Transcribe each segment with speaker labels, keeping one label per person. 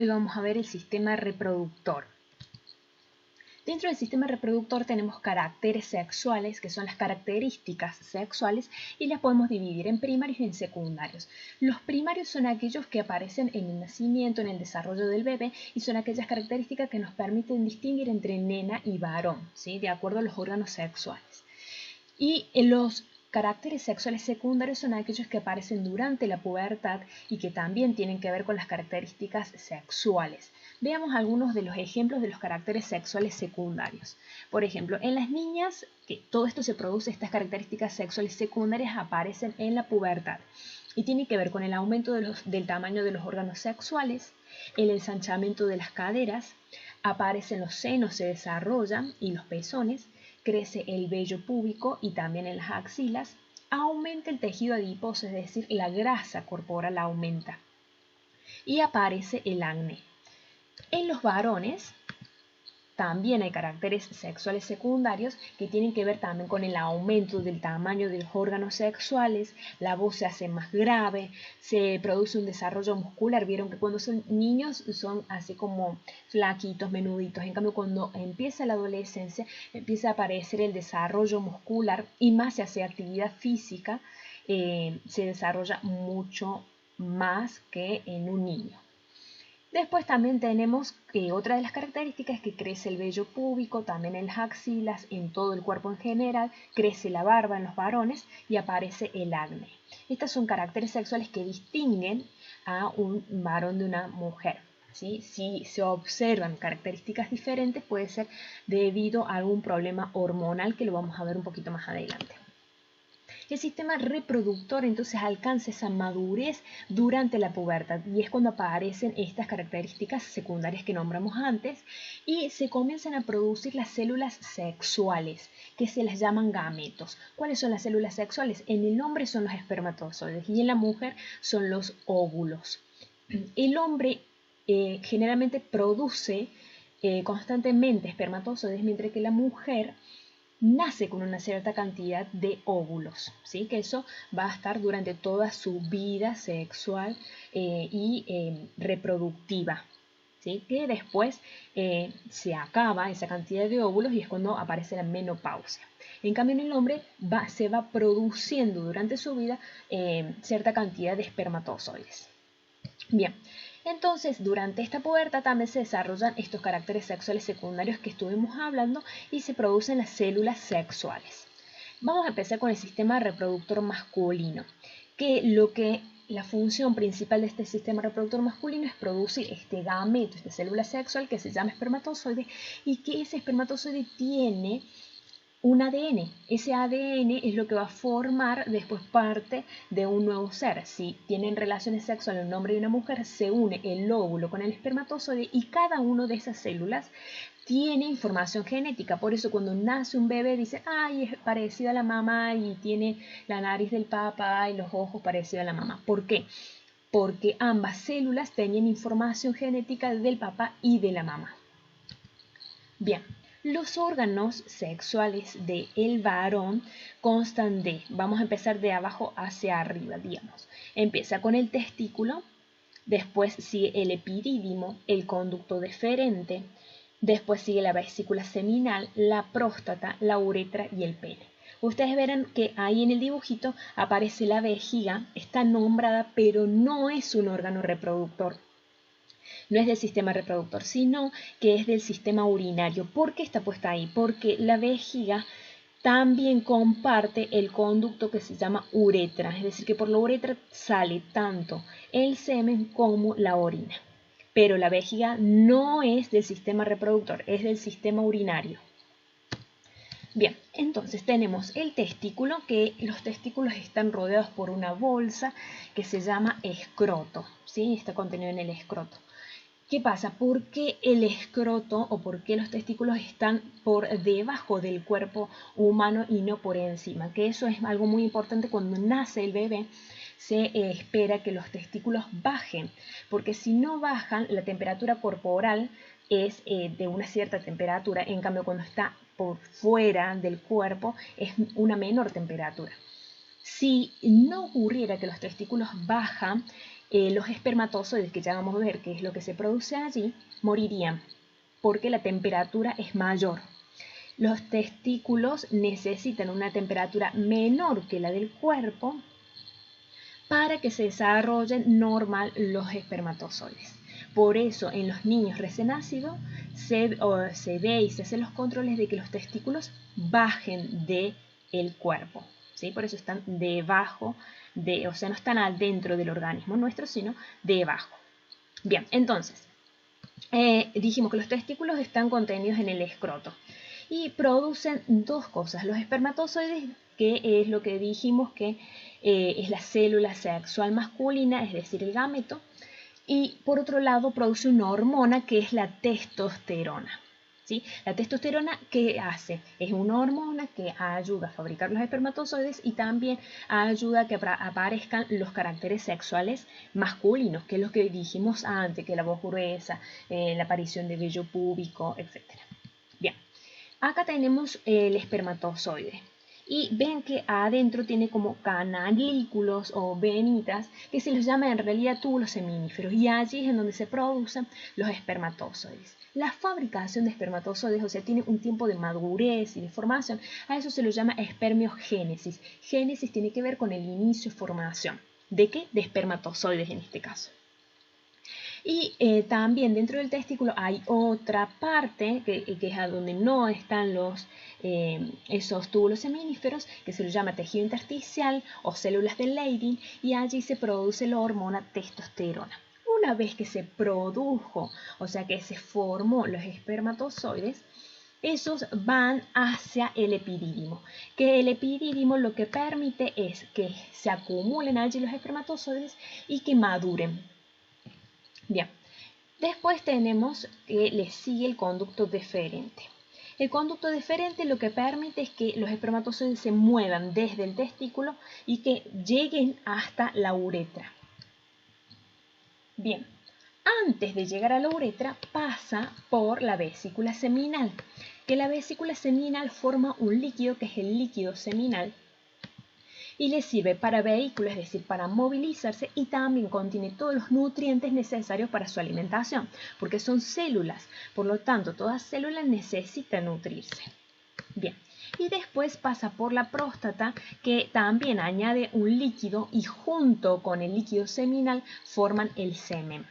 Speaker 1: Hoy vamos a ver el sistema reproductor. Dentro del sistema reproductor tenemos caracteres sexuales, que son las características sexuales, y las podemos dividir en primarios y en secundarios. Los primarios son aquellos que aparecen en el nacimiento, en el desarrollo del bebé, y son aquellas características que nos permiten distinguir entre nena y varón, ¿sí? De acuerdo a los órganos sexuales. Y los caracteres sexuales secundarios son aquellos que aparecen durante la pubertad y que también tienen que ver con las características sexuales. Veamos algunos de los ejemplos de los caracteres sexuales secundarios. Por ejemplo, en las niñas, que todo esto se produce, estas características sexuales secundarias aparecen en la pubertad y tiene que ver con el aumento del tamaño de los órganos sexuales, el ensanchamiento de las caderas, aparecen los senos, se desarrollan y los pezones, crece el vello púbico y también en las axilas, aumenta el tejido adiposo, es decir, la grasa corporal aumenta y aparece el acné. En los varones también hay caracteres sexuales secundarios que tienen que ver también con el aumento del tamaño de los órganos sexuales, la voz se hace más grave, se produce un desarrollo muscular. Vieron que cuando son niños son así como flaquitos, menuditos. En cambio, cuando empieza la adolescencia, empieza a aparecer el desarrollo muscular y más se hace actividad física, se desarrolla mucho más que en un niño. Después también tenemos otra de las características es que crece el vello púbico, también en las axilas, en todo el cuerpo en general, crece la barba en los varones y aparece el acné. Estos son caracteres sexuales que distinguen a un varón de una mujer. ¿Sí? Si se observan características diferentes, puede ser debido a algún problema hormonal que lo vamos a ver un poquito más adelante. El sistema reproductor entonces alcanza esa madurez durante la pubertad y es cuando aparecen estas características secundarias que nombramos antes y se comienzan a producir las células sexuales, que se las llaman gametos. ¿Cuáles son las células sexuales? En el hombre son los espermatozoides y en la mujer son los óvulos. El hombre generalmente produce constantemente espermatozoides, mientras que la mujer nace con una cierta cantidad de óvulos, ¿sí? Que eso va a estar durante toda su vida sexual y reproductiva, ¿sí? Que después se acaba esa cantidad de óvulos y es cuando aparece la menopausia. En cambio, en el hombre se va produciendo durante su vida cierta cantidad de espermatozoides. Bien, entonces durante esta pubertad también se desarrollan estos caracteres sexuales secundarios que estuvimos hablando y se producen las células sexuales. Vamos a empezar con el sistema reproductor masculino, que la función principal de este sistema reproductor masculino es producir este gameto, esta célula sexual que se llama espermatozoide y que ese espermatozoide tiene un ADN. Ese ADN es lo que va a formar después parte de un nuevo ser. Si tienen relaciones sexuales un hombre y una mujer, se une el óvulo con el espermatozoide y cada una de esas células tiene información genética. Por eso cuando nace un bebé dice, ay, es parecido a la mamá y tiene la nariz del papá y los ojos parecidos a la mamá. ¿Por qué? Porque ambas células tenían información genética del papá y de la mamá. Bien. Los órganos sexuales del varón constan de, vamos a empezar de abajo hacia arriba, digamos. Empieza con el testículo, después sigue el epidídimo, el conducto deferente, después sigue la vesícula seminal, la próstata, la uretra y el pene. Ustedes verán que ahí en el dibujito aparece la vejiga, está nombrada, pero no es un órgano reproductor. No es del sistema reproductor, sino que es del sistema urinario. ¿Por qué está puesta ahí? Porque la vejiga también comparte el conducto que se llama uretra, es decir, que por la uretra sale tanto el semen como la orina. Pero la vejiga no es del sistema reproductor, es del sistema urinario. Bien, entonces tenemos el testículo, que los testículos están rodeados por una bolsa que se llama escroto, ¿sí? Está contenido en el escroto. ¿Qué pasa? ¿Por qué el escroto o por qué los testículos están por debajo del cuerpo humano y no por encima? Que eso es algo muy importante cuando nace el bebé. Se espera que los testículos bajen, porque si no bajan, la temperatura corporal es de una cierta temperatura, en cambio cuando está por fuera del cuerpo es una menor temperatura. Si no ocurriera que los testículos bajan, los espermatozoides, que ya vamos a ver qué es lo que se produce allí, morirían porque la temperatura es mayor. Los testículos necesitan una temperatura menor que la del cuerpo para que se desarrollen normal los espermatozoides. Por eso en los niños recién nacidos se ve y se hacen los controles de que los testículos bajen del cuerpo, ¿sí? Por eso están debajo, o sea, no están adentro del organismo nuestro, sino debajo. Bien, entonces, dijimos que los testículos están contenidos en el escroto y producen dos cosas. Los espermatozoides, que es lo que dijimos que es la célula sexual masculina, es decir, el gameto, y por otro lado produce una hormona que es la testosterona. ¿Sí? La testosterona, ¿qué hace? Es una hormona que ayuda a fabricar los espermatozoides y también ayuda a que aparezcan los caracteres sexuales masculinos, que es lo que dijimos antes, que la voz gruesa, la aparición de vello púbico, etc. Bien, acá tenemos el espermatozoide. Y ven que adentro tiene como canalículos o venitas que se los llama en realidad túbulos seminíferos, y allí es en donde se producen los espermatozoides. La fabricación de espermatozoides, o sea, tiene un tiempo de madurez y de formación, a eso se lo llama espermiogénesis. Génesis tiene que ver con el inicio y formación. ¿De qué? De espermatozoides en este caso. Y también dentro del testículo hay otra parte que es a donde no están esos túbulos seminíferos, que se lo llama tejido intersticial o células de Leydig, y allí se produce la hormona testosterona. Una vez que se produjo, o sea que se formó los espermatozoides, esos van hacia el epidídimo, que el epidídimo lo que permite es que se acumulen allí los espermatozoides y que maduren. Bien, después tenemos que le sigue el conducto deferente. El conducto deferente lo que permite es que los espermatozoides se muevan desde el testículo y que lleguen hasta la uretra. Bien, antes de llegar a la uretra pasa por la vesícula seminal, que la vesícula seminal forma un líquido que es el líquido seminal, y le sirve para vehículo, es decir, para movilizarse, y también contiene todos los nutrientes necesarios para su alimentación, porque son células, por lo tanto, toda célula necesita nutrirse. Bien, y después pasa por la próstata, que también añade un líquido y junto con el líquido seminal forman el semen.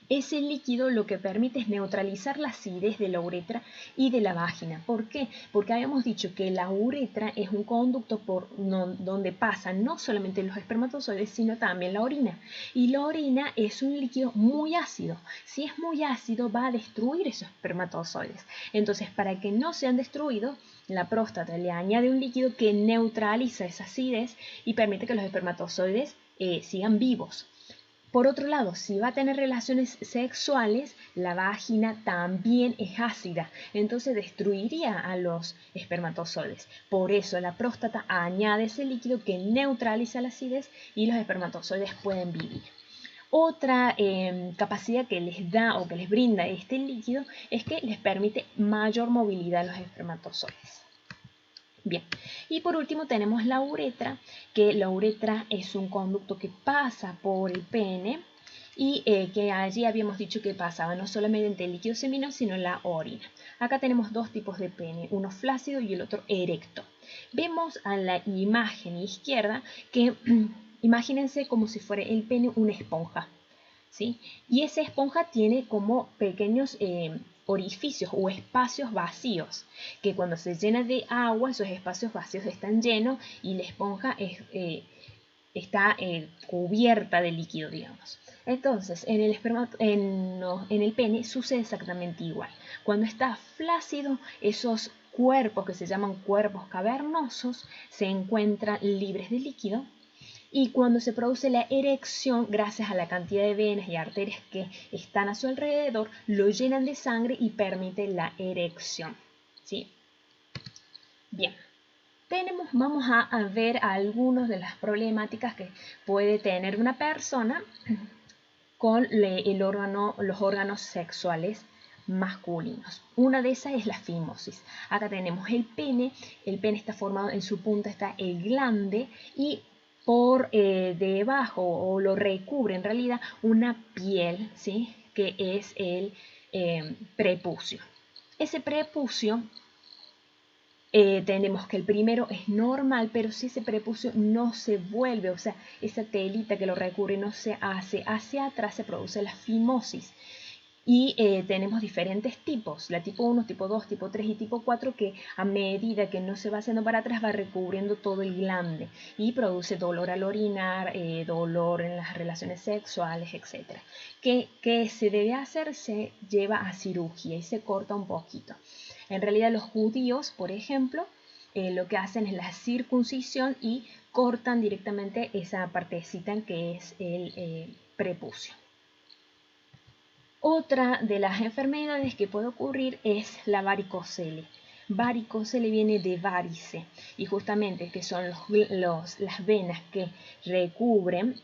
Speaker 1: Ese líquido lo que permite es neutralizar la acidez de la uretra y de la vagina. ¿Por qué? Porque habíamos dicho que la uretra es un conducto donde pasan no solamente los espermatozoides, sino también la orina. Y la orina es un líquido muy ácido. Si es muy ácido, va a destruir esos espermatozoides. Entonces, para que no sean destruidos, la próstata le añade un líquido que neutraliza esa acidez y permite que los espermatozoides sigan vivos. Por otro lado, si va a tener relaciones sexuales, la vagina también es ácida, entonces destruiría a los espermatozoides. Por eso la próstata añade ese líquido que neutraliza la acidez y los espermatozoides pueden vivir. Otra capacidad que les da o que les brinda este líquido es que les permite mayor movilidad a los espermatozoides. Bien, y por último tenemos la uretra, que la uretra es un conducto que pasa por el pene y que allí habíamos dicho que pasaba no solamente el líquido seminoso, sino la orina. Acá tenemos dos tipos de pene, uno flácido y el otro erecto. Vemos a la imagen izquierda que imagínense como si fuera el pene una esponja, ¿sí? Y esa esponja tiene como pequeños orificios o espacios vacíos, que cuando se llena de agua, esos espacios vacíos están llenos y la esponja está cubierta de líquido, digamos. Entonces, en el pene sucede exactamente igual. Cuando está flácido, esos cuerpos que se llaman cuerpos cavernosos se encuentran libres de líquido. Y cuando se produce la erección, gracias a la cantidad de venas y arterias que están a su alrededor, lo llenan de sangre y permite la erección, ¿sí? Bien, vamos a ver algunas de las problemáticas que puede tener una persona con los órganos sexuales masculinos. Una de esas es la fimosis. Acá tenemos el pene está formado, en su punta está el glande y por debajo, o lo recubre en realidad una piel, ¿sí? Que es el prepucio. Ese prepucio, tenemos que el primero es normal, pero si ese prepucio no se vuelve, o sea, esa telita que lo recubre no se hace hacia atrás, se produce la fimosis. Y tenemos diferentes tipos, la tipo 1, tipo 2, tipo 3 y tipo 4, que a medida que no se va haciendo para atrás va recubriendo todo el glande y produce dolor al orinar, dolor en las relaciones sexuales, etc. ¿Qué se debe hacer? Se lleva a cirugía y se corta un poquito. En realidad los judíos, por ejemplo, lo que hacen es la circuncisión y cortan directamente esa partecita que es el prepucio. Otra de las enfermedades que puede ocurrir es la varicocele. Varicocele viene de varice y justamente que son las venas que recubren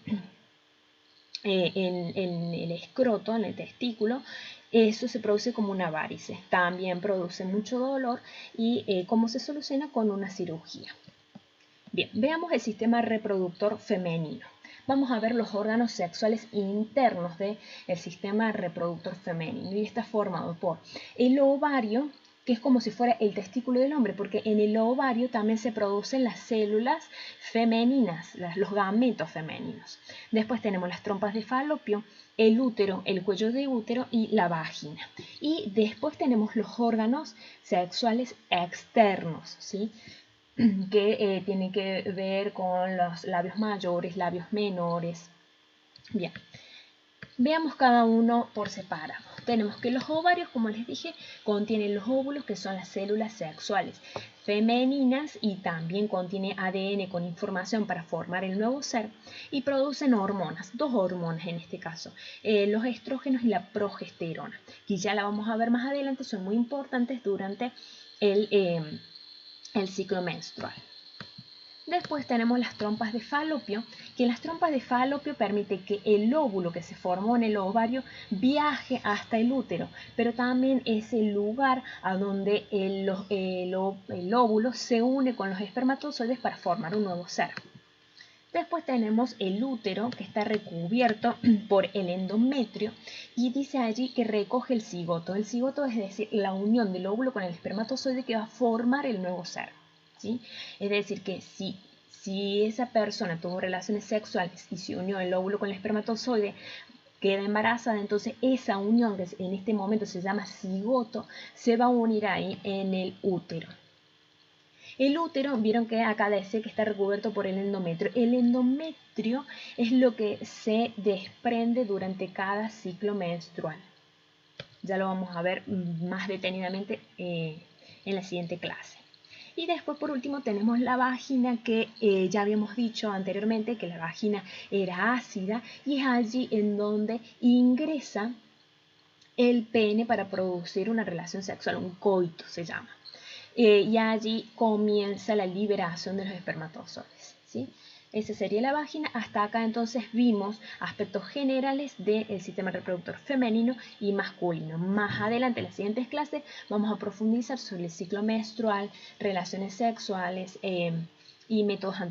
Speaker 1: en el escroto, en el testículo. Eso se produce como una varice. También produce mucho dolor y cómo se soluciona con una cirugía. Bien, veamos el sistema reproductor femenino. Vamos a ver los órganos sexuales internos del sistema reproductor femenino y está formado por el ovario, que es como si fuera el testículo del hombre, porque en el ovario también se producen las células femeninas, los gametos femeninos. Después tenemos las trompas de falopio, el útero, el cuello de útero y la vagina. Y después tenemos los órganos sexuales externos, ¿sí? Que tiene que ver con los labios mayores, labios menores. Bien, veamos cada uno por separado. Tenemos que los ovarios, como les dije, contienen los óvulos, que son las células sexuales femeninas, y también contiene ADN con información para formar el nuevo ser, y producen hormonas, dos hormonas en este caso, los estrógenos y la progesterona, que ya la vamos a ver más adelante, son muy importantes durante el ciclo menstrual. Después tenemos las trompas de falopio, que en las trompas de falopio permite que el óvulo que se formó en el ovario viaje hasta el útero, pero también es el lugar a donde el óvulo se une con los espermatozoides para formar un nuevo ser. Después tenemos el útero, que está recubierto por el endometrio, y dice allí que recoge el cigoto. El cigoto es decir, la unión del óvulo con el espermatozoide que va a formar el nuevo ser, ¿sí? Es decir, que si esa persona tuvo relaciones sexuales y se unió el óvulo con el espermatozoide, queda embarazada, entonces esa unión, que en este momento se llama cigoto, se va a unir ahí en el útero. El útero, vieron que acá dice que está recubierto por el endometrio. El endometrio es lo que se desprende durante cada ciclo menstrual. Ya lo vamos a ver más detenidamente en la siguiente clase. Y después, por último, tenemos la vagina, que ya habíamos dicho anteriormente que la vagina era ácida, y es allí en donde ingresa el pene para producir una relación sexual, un coito se llama. Y allí comienza la liberación de los espermatozoides, ¿sí? Esa sería la vagina. Hasta acá entonces vimos aspectos generales del sistema reproductor femenino y masculino. Más adelante en las siguientes clases vamos a profundizar sobre el ciclo menstrual, relaciones sexuales y métodos